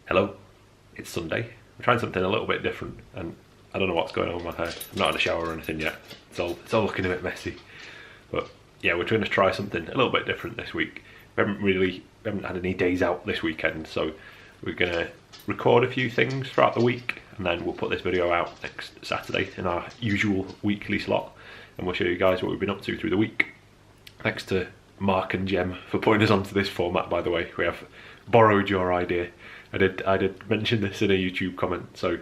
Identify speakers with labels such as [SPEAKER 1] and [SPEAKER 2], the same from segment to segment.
[SPEAKER 1] Hello, it's Sunday. I'm trying something a little bit different and I don't know what's going on with my hair. I've not had a shower or anything yet. It's all looking a bit messy. But yeah, we're trying to try something a little bit different this week. We haven't had any days out this weekend, so we're gonna record a few things throughout the week and then we'll put this video out next Saturday in our usual weekly slot and we'll show you guys what we've been up to through the week. Thanks to Mark and Jem for putting us onto this format, by the way. We have borrowed your idea. I did mention this in a YouTube comment, so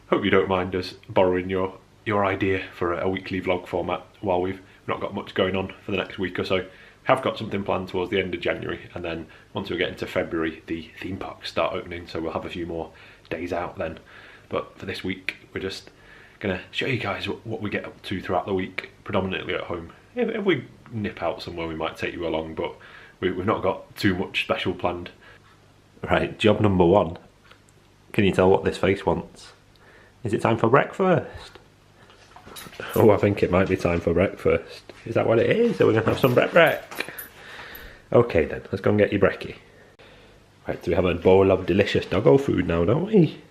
[SPEAKER 1] hope you don't mind us borrowing your idea for a weekly vlog format while we've not got much going on for the next week or so. We have got something planned towards the end of January, and then once we get into February the theme parks start opening, so we'll have a few more days out then. But for this week we're just gonna show you guys what we get up to throughout the week, predominantly at home. If we nip out somewhere we might take you along, but we've not got too much special planned. Right, job number one. Can you tell what this face wants? Is it time for breakfast? Oh, I think it might be time for breakfast. Is that what it is? Are we going to have some break? Okay then, let's go and get your brekkie. Right, so we have a bowl of delicious doggo food now, don't we?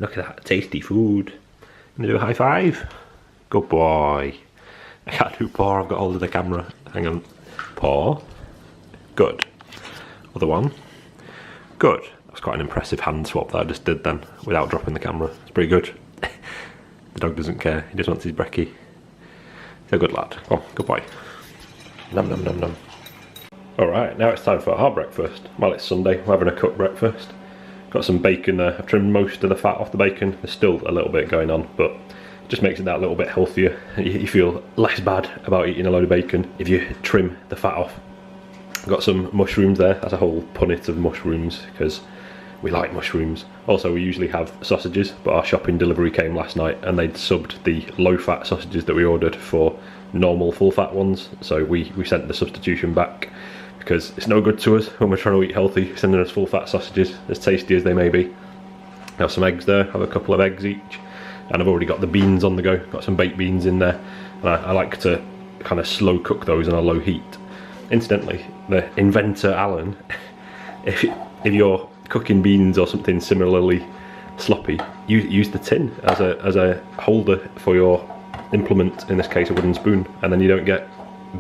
[SPEAKER 1] Look at that tasty food. Gonna do a high five? Good boy. I can't do paw, I've got hold of the camera. Hang on. Paw. Good. Other one. Good. That's quite an impressive hand swap that I just did then, without dropping the camera. It's pretty good. The dog doesn't care, he just wants his brekkie. He's a good lad. Oh, good boy. Nom nom nom nom. Alright, now it's time for our breakfast. Well, it's Sunday, we're having a cooked breakfast. Got some bacon there. I've trimmed most of the fat off the bacon. There's still a little bit going on, but it just makes it that little bit healthier. You feel less bad about eating a load of bacon if you trim the fat off. Got some mushrooms there. That's a whole punnet of mushrooms because we like mushrooms. Also, we usually have sausages, but our shopping delivery came last night and they'd subbed the low fat sausages that we ordered for normal full fat ones, so we sent the substitution back because it's no good to us when we're trying to eat healthy sending us full fat sausages, as tasty as they may be. Have some eggs there, have a couple of eggs each, and I've already got the beans on the go. Got some baked beans in there, and I like to kind of slow cook those on a low heat. Incidentally, the inventor Alan, if you're cooking beans or something similarly sloppy, use the tin as a holder for your implement, in this case a wooden spoon, and then you don't get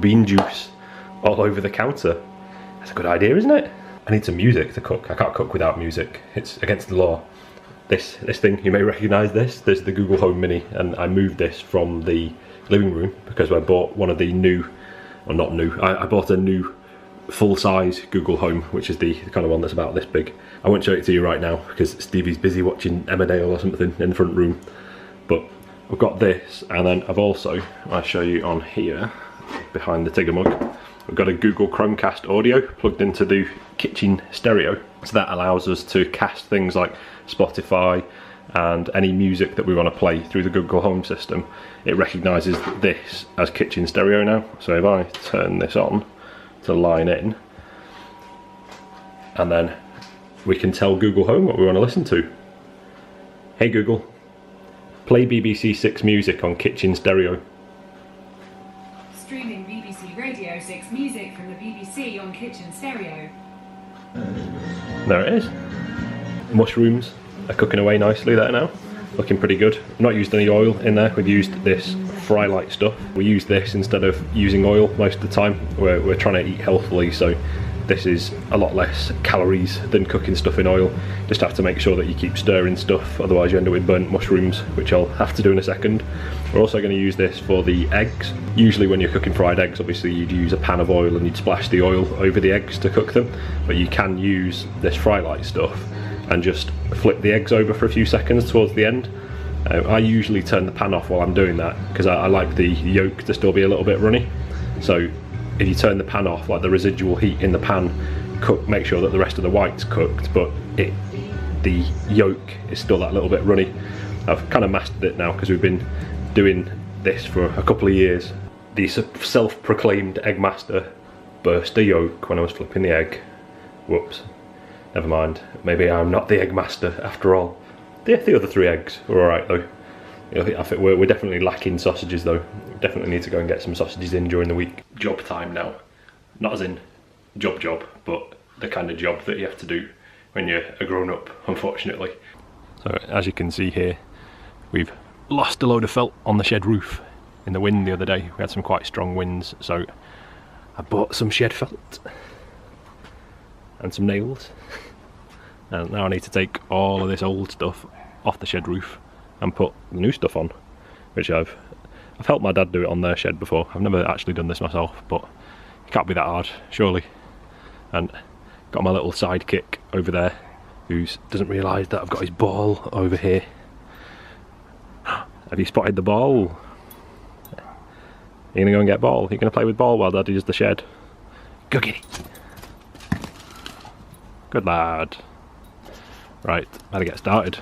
[SPEAKER 1] bean juice all over the counter. That's a good idea, isn't it? I need some music to cook. I can't cook without music. It's against the law. This thing, you may recognise this. There's the Google Home Mini, and I moved this from the living room because I bought one of the new, or not new, I bought a new full-size Google Home, which is the kind of one that's about this big. I won't show it to you right now because Stevie's busy watching Emmerdale or something in the front room. But I've got this, and then I've also, I'll show you on here, behind the Tigger mug, we've got a Google Chromecast audio plugged into the kitchen stereo. So that allows us to cast things like Spotify and any music that we want to play through the Google Home system. It recognises this as kitchen stereo now. So if I turn this on to line in, and then we can tell Google Home what we want to listen to. Hey Google, play BBC 6 music on kitchen stereo.
[SPEAKER 2] Streaming BBC Radio 6 music from the BBC on kitchen stereo.
[SPEAKER 1] There it is. Mushrooms are cooking away nicely there now. Looking pretty good. I've not used any oil in there. We've used this fry light stuff. We use this instead of using oil most of the time. We're trying to eat healthily, so this is a lot less calories than cooking stuff in oil. Just have to make sure that you keep stirring stuff, otherwise you end up with burnt mushrooms, which I'll have to do in a second. We're also going to use this for the eggs. Usually when you're cooking fried eggs, obviously you'd use a pan of oil and you'd splash the oil over the eggs to cook them, but you can use this fry light stuff and just flip the eggs over for a few seconds towards the end. I usually turn the pan off while I'm doing that because I like the yolk to still be a little bit runny. So if you turn the pan off, like the residual heat in the pan, make sure that the rest of the white's cooked, but the yolk is still that little bit runny. I've kind of mastered it now because we've been doing this for a couple of years. The self-proclaimed egg master burst a yolk when I was flipping the egg. Whoops. Never mind. Maybe I'm not the egg master after all. The other 3 eggs were alright though. I think we're definitely lacking sausages though. We definitely need to go and get some sausages in during the week. Job time now. Not as in job, but the kind of job that you have to do when you're a grown-up, unfortunately. So as you can see here, we've lost a load of felt on the shed roof in the wind the other day. We had some quite strong winds, so I bought some shed felt and some nails. And now I need to take all of this old stuff off the shed roof and put the new stuff on, which I've helped my dad do it on their shed before. I've never actually done this myself, but it can't be that hard, surely. And got my little sidekick over there who doesn't realise that I've got his ball over here. Have you spotted the ball? You're gonna go and get ball? You're gonna play with ball while Daddy does the shed? Go get it! Good lad. Right, better get started.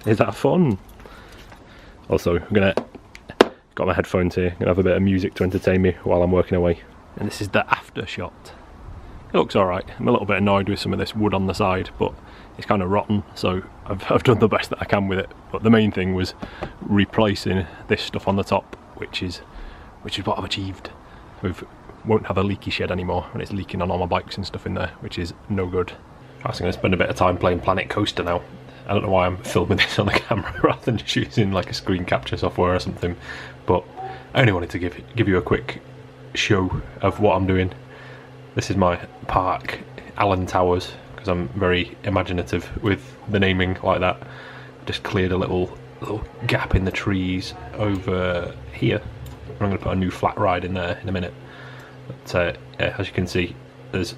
[SPEAKER 1] Is that fun? Also, I'm gonna got my headphones here. Gonna have a bit of music to entertain me while I'm working away. And this is the after shot. It looks alright. I'm a little bit annoyed with some of this wood on the side, but it's kind of rotten, so I've done the best that I can with it. But the main thing was replacing this stuff on the top, which is what I've achieved. We won't have a leaky shed anymore, and it's leaking on all my bikes and stuff in there, which is no good. I was going to spend a bit of time playing Planet Coaster now. I don't know why I'm filming this on the camera rather than just using like a screen capture software or something, but I only wanted to give you a quick show of what I'm doing. This is my park, Allen Towers, because I'm very imaginative with the naming like that. Just cleared a little gap in the trees over here. I'm going to put a new flat ride in there in a minute. But yeah, as you can see, there's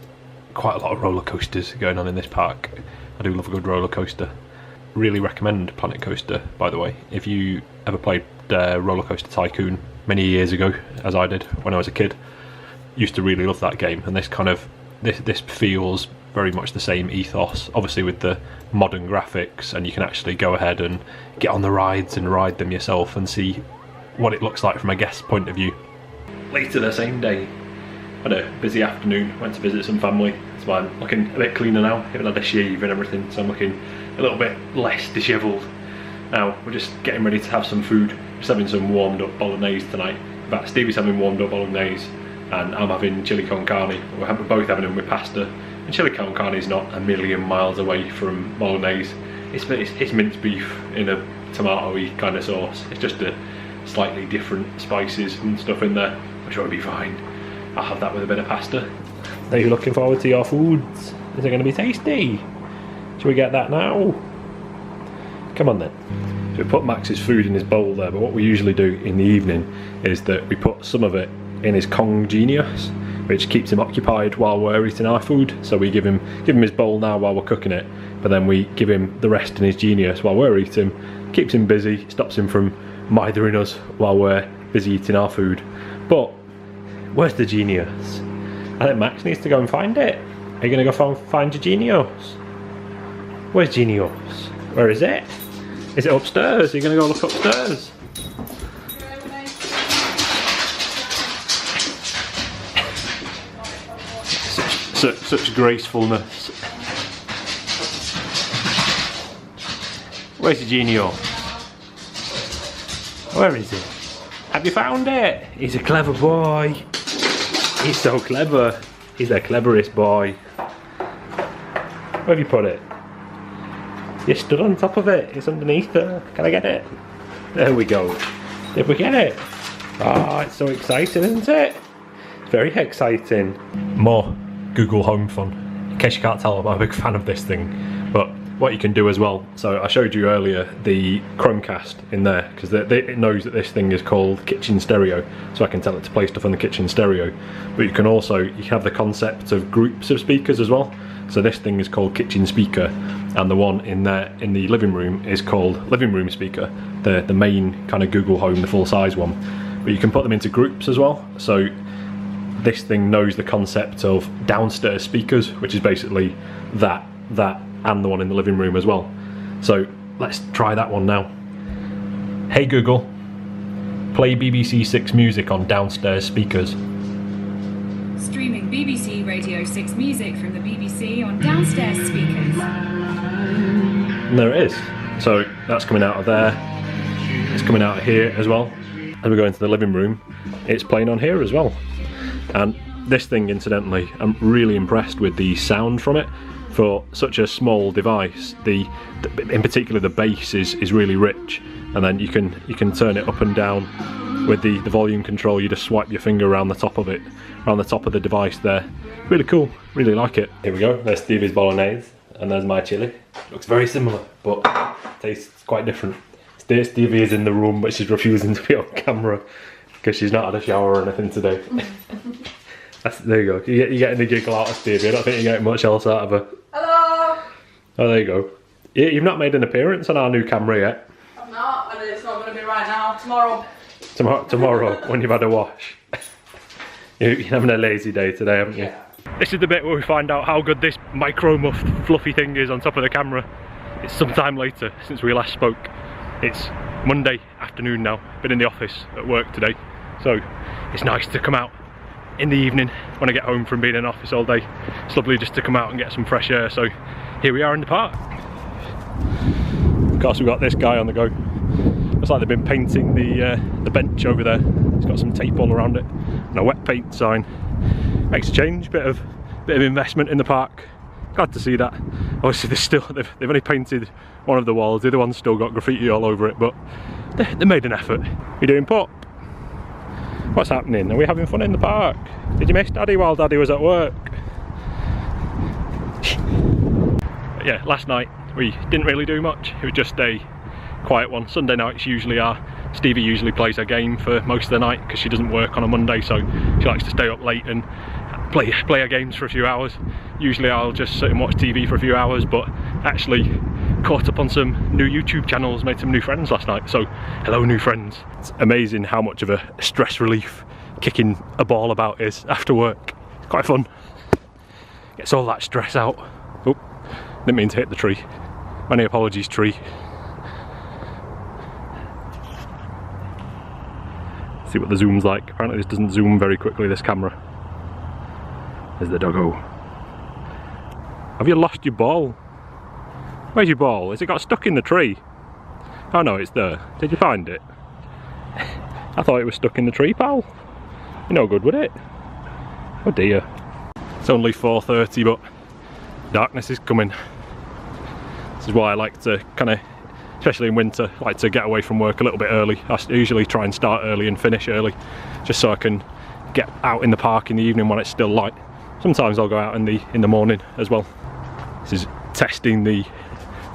[SPEAKER 1] quite a lot of roller coasters going on in this park. I do love a good roller coaster. Really recommend Planet Coaster, by the way. If you ever played Roller Coaster Tycoon many years ago, as I did when I was a kid, used to really love that game. And this feels very much the same ethos, obviously with the modern graphics, and you can actually go ahead and get on the rides and ride them yourself and see what it looks like from a guest's point of view. Later the same day, had a busy afternoon, went to visit some family. That's why I'm looking a bit cleaner now. Even had a shave and everything, so I'm looking a little bit less dishevelled. Now we're just getting ready to have some food. Just having some warmed up bolognese tonight. In fact, Stevie's having warmed up bolognese and I'm having chili con carne. We're both having them with pasta. And chili con carne is not a million miles away from bolognese. It's minced beef in a tomato-y kind of sauce. It's just a slightly different spices and stuff in there. I'm sure it'll be fine. I'll have that with a bit of pasta. Are you looking forward to your foods? Is it going to be tasty? Shall we get that now? Come on then. So we put Max's food in his bowl there, but what we usually do in the evening is that we put some of it in his Kong Genius, which keeps him occupied while we're eating our food. So we give him his bowl now while we're cooking it, but then we give him the rest in his Genius while we're eating. Keeps him busy, stops him from mithering us while we're busy eating our food. But where's the Genius? I think Max needs to go and find it. Are you going to go find your Genius? Where's Genius? Where is it? Is it upstairs? Are you going to go look upstairs? Such gracefulness. Where's your Genius? Where is it? Have you found it? He's a clever boy. He's so clever. He's the cleverest boy. Where have you put it? You stood on top of it. It's underneath there. Can I get it? There we go. Did we get it? Ah, it's so exciting, isn't it? Very exciting. More Google Home fun. In case you can't tell, I'm a big fan of this thing. But what you can do as well, so I showed you earlier the Chromecast in there, because it knows that this thing is called kitchen stereo, so I can tell it to play stuff on the kitchen stereo. But you can have the concept of groups of speakers as well. So this thing is called kitchen speaker, and the one in there in the living room is called living room speaker, the main kind of Google Home, the full size one. But you can put them into groups as well. So this thing knows the concept of downstairs speakers, which is basically that and the one in the living room as well. So let's try that one now. Hey Google, play BBC 6 music on downstairs speakers.
[SPEAKER 2] Streaming BBC Radio 6 music from the BBC on downstairs speakers.
[SPEAKER 1] And there it is. So that's coming out of there. It's coming out of here as well. As we go into the living room, it's playing on here as well. And this thing, incidentally, I'm really impressed with the sound from it. for such a small device. In particular, the bass is really rich, and then you can turn it up and down with the volume control. You just swipe your finger around the top of it, around the top of the device there. Really cool, really like it. Here we go, there's Stevie's bolognese, and there's my chili. Looks very similar, but tastes quite different. Stevie is in the room, but she's refusing to be on camera because she's not had a shower or anything today. There you go, you're getting the giggle out of Stevie. I don't think you're getting much else out of her.
[SPEAKER 3] Hello!
[SPEAKER 1] Oh, there you go. You've not made an appearance on our new camera yet.
[SPEAKER 3] I'm not, and it's not going to be right now. Tomorrow.
[SPEAKER 1] Tomorrow, when you've had a wash. You're having a lazy day today, haven't you?
[SPEAKER 3] Yeah.
[SPEAKER 1] This is the bit where we find out how good this micro muffed fluffy thing is on top of the camera. It's some time later since we last spoke. It's Monday afternoon now. Been in the office at work today, so it's nice to come out in the evening when I get home from being in office all day. It's lovely just to come out and get some fresh air. So here we are in the park. Of course, we've got this guy on the go. Looks like they've been painting the bench over there. It's got some tape all around it and a wet paint sign. Makes a change, bit of investment in the park. Glad to see that. Obviously, they've only painted one of the walls. The other one's still got graffiti all over it, but they made an effort. You doing, Pop? What's happening? Are we having fun in the park? Did you miss Daddy while Daddy was at work? Yeah, last night we didn't really do much. It was just a quiet one. Sunday nights usually are. Stevie usually plays a game for most of the night because she doesn't work on a Monday, so she likes to stay up late and play her games for a few hours. Usually I'll just sit and watch TV for a few hours, but actually caught up on some new YouTube channels, made some new friends last night, so hello new friends. It's amazing how much of a stress relief kicking a ball about is after work. It's quite fun. Gets all that stress out. Oh, didn't mean to hit the tree. Many apologies, tree. See what the zoom's like. Apparently this doesn't zoom very quickly, this camera. There's the doggo. Have you lost your ball? Where's your ball? Has it got stuck in the tree? Oh no, it's there. Did you find it? I thought it was stuck in the tree, pal. You're no good with it. Oh dear. It's only 4:30, but darkness is coming. This is why I like to kind of, especially in winter, like to get away from work a little bit early. I usually try and start early and finish early, just so I can get out in the park in the evening when it's still light. Sometimes I'll go out in the morning as well. This is testing the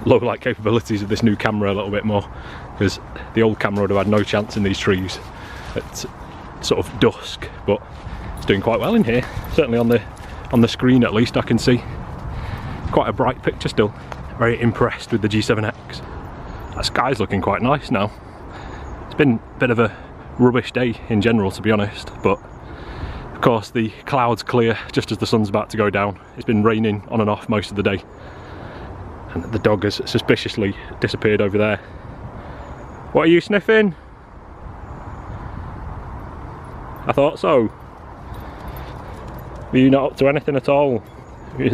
[SPEAKER 1] low light capabilities of this new camera a little bit more, because the old camera would have had no chance in these trees at sort of dusk, but it's doing quite well in here. Certainly on the screen at least I can see quite a bright picture still. Very impressed with the G7X. That sky's looking quite nice now. It's been a bit of a rubbish day in general, to be honest, but of course the clouds clear just as the sun's about to go down. It's been raining on and off most of the day, and the dog has suspiciously disappeared over there. What are you sniffing? I thought so. Were you not up to anything at all?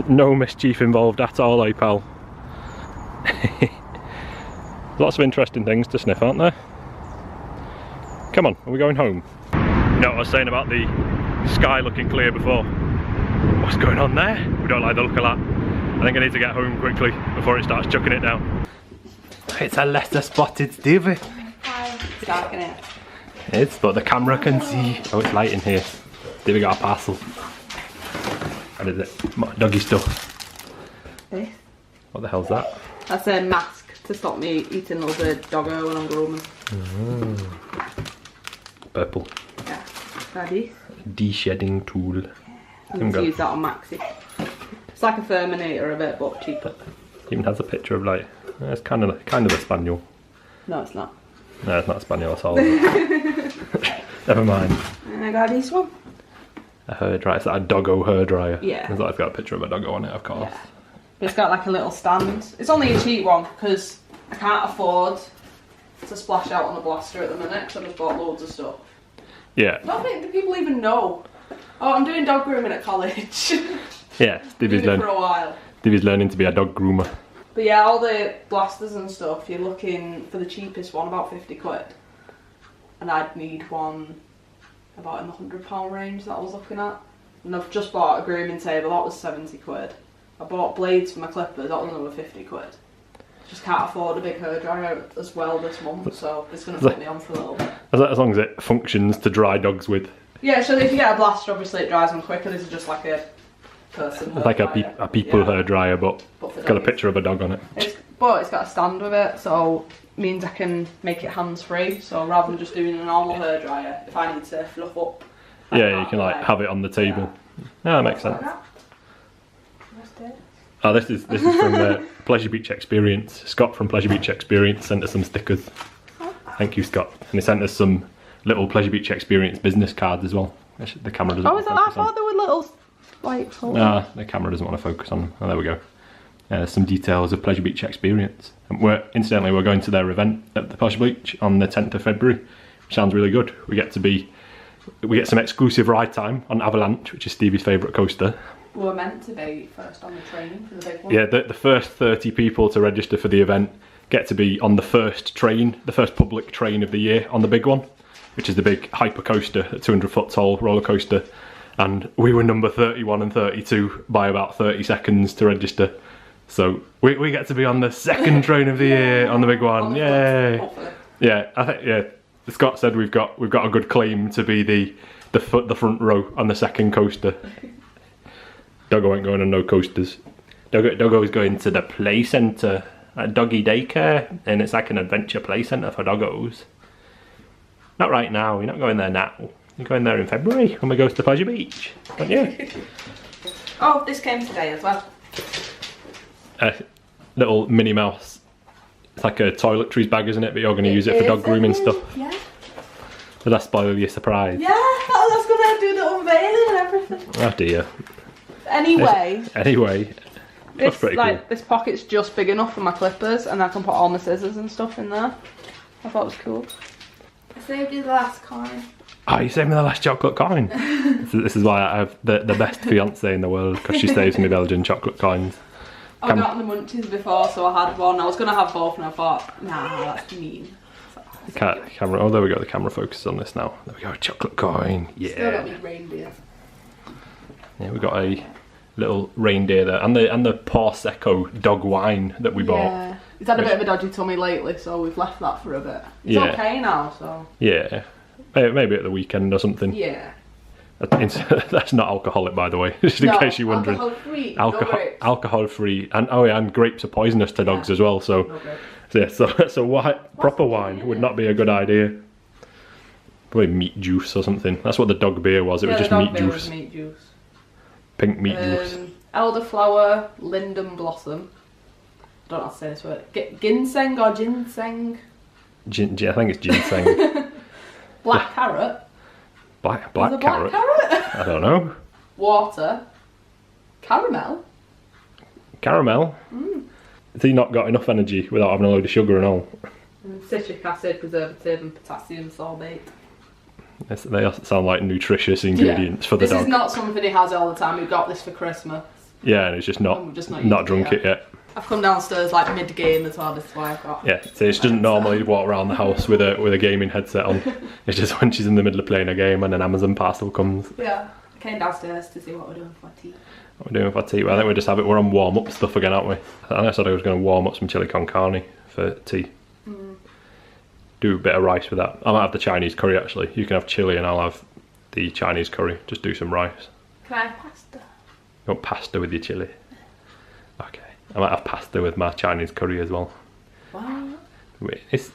[SPEAKER 1] No mischief involved at all, eh, pal? Lots of interesting things to sniff, aren't there? Come on, are we going home? You know what I was saying about the sky looking clear before? What's going on there? We don't like the look of that. I think I need to get home quickly before it starts chucking it down. It's a lesser spotted Stevie.
[SPEAKER 3] Hi. It's dark in it.
[SPEAKER 1] It's, but the camera can see. Oh, it's light in here. Stevie got a parcel. What is it? Doggy stuff.
[SPEAKER 3] This?
[SPEAKER 1] What the hell's that?
[SPEAKER 3] That's a mask to stop me eating all the doggo when I'm grooming.
[SPEAKER 1] Purple.
[SPEAKER 3] Yeah. Try this.
[SPEAKER 1] De-shedding tool.
[SPEAKER 3] You can use that on Maxi. It's like a Furminator a bit, but cheaper.
[SPEAKER 1] Even has a picture of like, it's kind of a spaniel.
[SPEAKER 3] No, it's not.
[SPEAKER 1] No, it's not a spaniel at all. Never mind.
[SPEAKER 3] And I got this one.
[SPEAKER 1] A hairdryer. It's like a doggo hairdryer.
[SPEAKER 3] Yeah.
[SPEAKER 1] It's like it's got a picture of a doggo on it, of course.
[SPEAKER 3] Yeah. It's got like a little stand. It's only a cheap one because I can't afford to splash out on the blaster at the minute because I just bought loads of stuff.
[SPEAKER 1] Yeah.
[SPEAKER 3] I don't think people even know. Oh, I'm doing dog grooming at college.
[SPEAKER 1] Yeah, Stevie's
[SPEAKER 3] for a while.
[SPEAKER 1] Stevie's learning to be a dog groomer.
[SPEAKER 3] But yeah, all the blasters and stuff, you're looking for the cheapest one, about 50 quid. And I'd need one about in the £100 range that I was looking at. And I've just bought a grooming table, that was 70 quid. I bought blades for my clippers, that was another 50 quid. Just can't afford a big hairdryer as well this month, so it's going to put me on for a little bit.
[SPEAKER 1] As long as it functions to dry dogs with.
[SPEAKER 3] Yeah, so if you get a blaster, obviously it dries them quicker. This is just like a person
[SPEAKER 1] Like a people hairdryer, but it's got a
[SPEAKER 3] doggies.
[SPEAKER 1] picture of a dog on it.
[SPEAKER 3] But it's got a stand with it, so means I can make it hands-free. So rather than just doing a normal hairdryer, if I need to fluff up.
[SPEAKER 1] Yeah, you can like have it on the table. Yeah, that makes sense. Oh, this is from Pleasure Beach Experience. Scott from Pleasure Beach Experience sent us some stickers. Thank you, Scott. And he sent us some little Pleasure Beach Experience business cards as well. The camera doesn't.
[SPEAKER 3] Oh, is that? I thought they were little, like.
[SPEAKER 1] Nah, the camera doesn't want to focus on them. Oh, there we go. There's some details of Pleasure Beach Experience. And we're going to their event at the Pleasure Beach on the 10th of February, which sounds really good. We get some exclusive ride time on Avalanche, which is Stevie's favourite coaster.
[SPEAKER 3] We were meant to be first on the train for the big one.
[SPEAKER 1] Yeah, the first 30 people to register for the event get to be on the first train, the first public train of the year on the big one, which is the big hyper coaster, a 200-foot tall roller coaster. And we were number 31 and 32 by about 30 seconds to register. So we get to be on the second train of the year on the big one. Yay! Yeah, I think Scott said we've got a good claim to be the front row on the second coaster. Doggo ain't going on no coasters. Doggo's going to the play centre at Doggy Daycare, and it's like an adventure play centre for doggos. Not right now, you're not going there now. You're going there in February when we go to the Pleasure Beach, aren't you?
[SPEAKER 3] Oh, this came today as well.
[SPEAKER 1] A little Minnie Mouse. It's like a toiletries bag, isn't it? But you're going to use it for dog grooming stuff.
[SPEAKER 3] Yeah.
[SPEAKER 1] Did that spoil your surprise?
[SPEAKER 3] Yeah, I was going to do the unveiling and everything.
[SPEAKER 1] Oh dear.
[SPEAKER 3] Anyway,
[SPEAKER 1] That's pretty cool.
[SPEAKER 3] This pocket's just big enough for my clippers, and I can put all my scissors and stuff in there. I thought it was cool. I saved you the last coin.
[SPEAKER 1] Oh, you saved me the last chocolate coin. This is why I have the best fiance in the world, because she saves me Belgian chocolate coins.
[SPEAKER 3] I've gotten the munchies before, so I had one. I was going to have both, and I thought, nah, that's mean.
[SPEAKER 1] Camera. Oh, there we go. The camera focuses on this now. There we go. Chocolate coin. Yeah.
[SPEAKER 3] Still got me reindeer.
[SPEAKER 1] Yeah, we got a little reindeer there, and the Prosecco dog wine that we bought.
[SPEAKER 3] Yeah, he's had a bit of a dodgy tummy lately, so we've left that for a bit. He's okay now, so.
[SPEAKER 1] Yeah, maybe at the weekend or something.
[SPEAKER 3] Yeah.
[SPEAKER 1] That's not alcoholic, by the way, just in case you're wondering.
[SPEAKER 3] Alcohol-free.
[SPEAKER 1] Alcohol-free, and grapes are poisonous to dogs as well. So proper wine would not be a good idea. Probably meat juice or something. That's what the dog beer was. It was just meat juice.
[SPEAKER 3] Meat juice.
[SPEAKER 1] Pink meat juice.
[SPEAKER 3] Elderflower, linden blossom. I don't know how to say this word. Ginseng or ginseng?
[SPEAKER 1] I think it's ginseng.
[SPEAKER 3] Black carrot.
[SPEAKER 1] Black
[SPEAKER 3] Black
[SPEAKER 1] carrot. I don't know.
[SPEAKER 3] Water. Caramel.
[SPEAKER 1] Caramel. Has he not got enough energy without having a load of sugar and all?
[SPEAKER 3] Citric acid, preservative, and potassium sorbate.
[SPEAKER 1] They also sound like nutritious ingredients for the dog.
[SPEAKER 3] This is not something he has all the time. We got this for Christmas.
[SPEAKER 1] Yeah, and it's just not drunk it yet.
[SPEAKER 3] I've come downstairs like mid-game as well. This is why I've got.
[SPEAKER 1] Yeah, so she doesn't normally walk around the house with a gaming headset on. It's just when she's in the middle of playing a game and an Amazon parcel comes.
[SPEAKER 3] Yeah, I came downstairs to see what we're doing for tea.
[SPEAKER 1] What we're doing for tea? Well, I think we're on warm-up stuff again, aren't we? I said I was going to warm up some chili con carne for tea. Do a bit of rice with that. I might have the Chinese curry actually. You can have chili and I'll have the Chinese curry. Just do some rice.
[SPEAKER 3] Can I have pasta?
[SPEAKER 1] You want pasta with your chili? Okay. I might have pasta with my Chinese curry as well.
[SPEAKER 3] What?
[SPEAKER 1] It's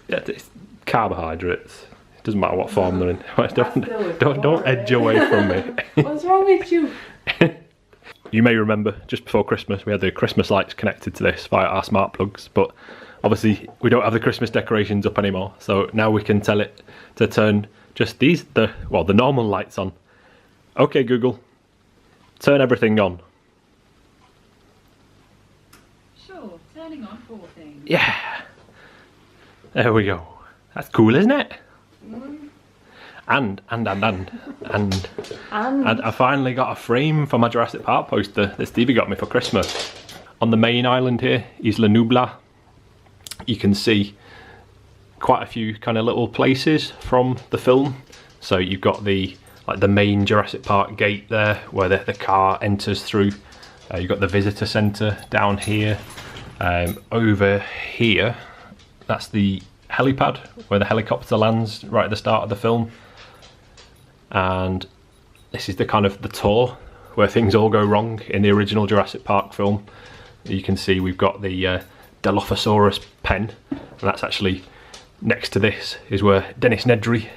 [SPEAKER 1] carbohydrates. It doesn't matter what form they're in. Don't edge away from me.
[SPEAKER 3] What's wrong with you?
[SPEAKER 1] You may remember just before Christmas we had the Christmas lights connected to this via our smart plugs, but obviously we don't have the Christmas decorations up anymore, so now we can tell it to turn just the normal lights on. Okay Google, turn everything on.
[SPEAKER 2] Sure, turning on all things.
[SPEAKER 1] Yeah, there we go. That's cool, isn't it? And I finally got a frame for my Jurassic Park poster that Stevie got me for Christmas. On the main island here, Isla Nublar, you can see quite a few kind of little places from the film. So you've got the main Jurassic Park gate there, where the car enters through You've got the visitor centre down here. Over here, that's the helipad where the helicopter lands right at the start of the film. And this is the kind of the tour where things all go wrong in the original Jurassic Park film. You can see we've got the Dilophosaurus pen, and that's actually next to this is where Dennis Nedry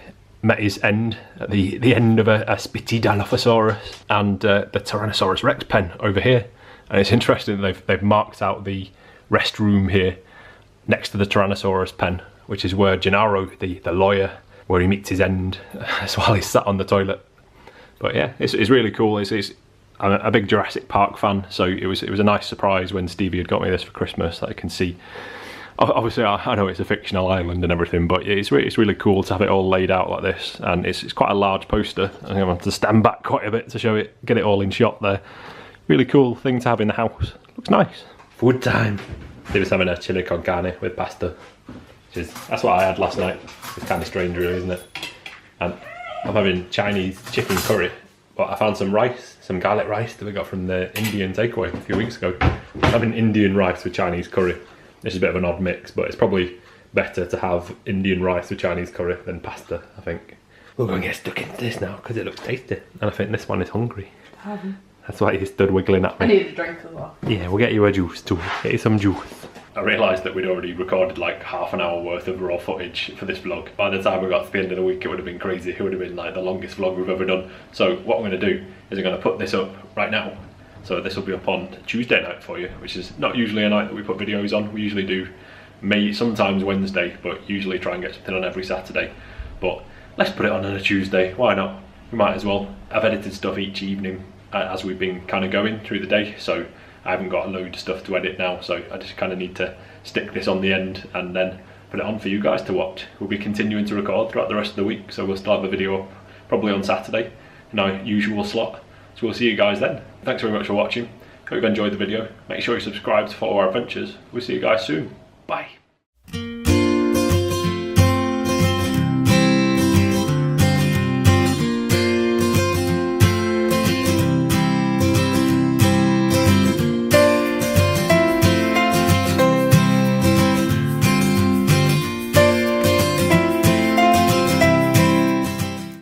[SPEAKER 1] met his end at the end of a spitty Dilophosaurus, and the Tyrannosaurus Rex pen over here. And it's interesting they've marked out the restroom here next to the Tyrannosaurus pen, which is where Gennaro, the lawyer, where he meets his end while he's sat on the toilet. But yeah, it's really cool. I'm a big Jurassic Park fan, so it was a nice surprise when Stevie had got me this for Christmas that I can see. Obviously, I know it's a fictional island and everything, but it's really cool to have it all laid out like this, and it's quite a large poster. I think I'm going to stand back quite a bit to show it, get it all in shot there. Really cool thing to have in the house. Looks nice. Food time. Stevie's having a chili con carne with pasta. That's what I had last night. It's kind of strange, really, isn't it? And I'm having Chinese chicken curry, but I found some rice, some garlic rice that we got from the Indian takeaway a few weeks ago. I'm having Indian rice with Chinese curry. This is a bit of an odd mix, but it's probably better to have Indian rice with Chinese curry than pasta, I think. We're going to get stuck into this now because it looks tasty. And I think this one is hungry. That's why he stood wiggling at me.
[SPEAKER 3] I need a drink as well.
[SPEAKER 1] Yeah, we'll get you a juice too. Get you some juice. I realised that we'd already recorded like half an hour worth of raw footage for this vlog. By the time we got to the end of the week, it would have been crazy. It would have been like the longest vlog we've ever done. So what I'm going to do is I'm going to put this up right now. So this will be up on Tuesday night for you, which is not usually a night that we put videos on. We usually do sometimes Wednesday, but usually try and get something on every Saturday. But let's put it on a Tuesday. Why not? We might as well. I've edited stuff each evening as we've been kind of going through the day, so I haven't got a load of stuff to edit now, so I just kind of need to stick this on the end and then put it on for you guys to watch. We'll be continuing to record throughout the rest of the week, so we'll still have a video up probably on Saturday in our usual slot. So we'll see you guys then. Thanks very much for watching. Hope you've enjoyed the video. Make sure you subscribe to follow our adventures. We'll see you guys soon. Bye.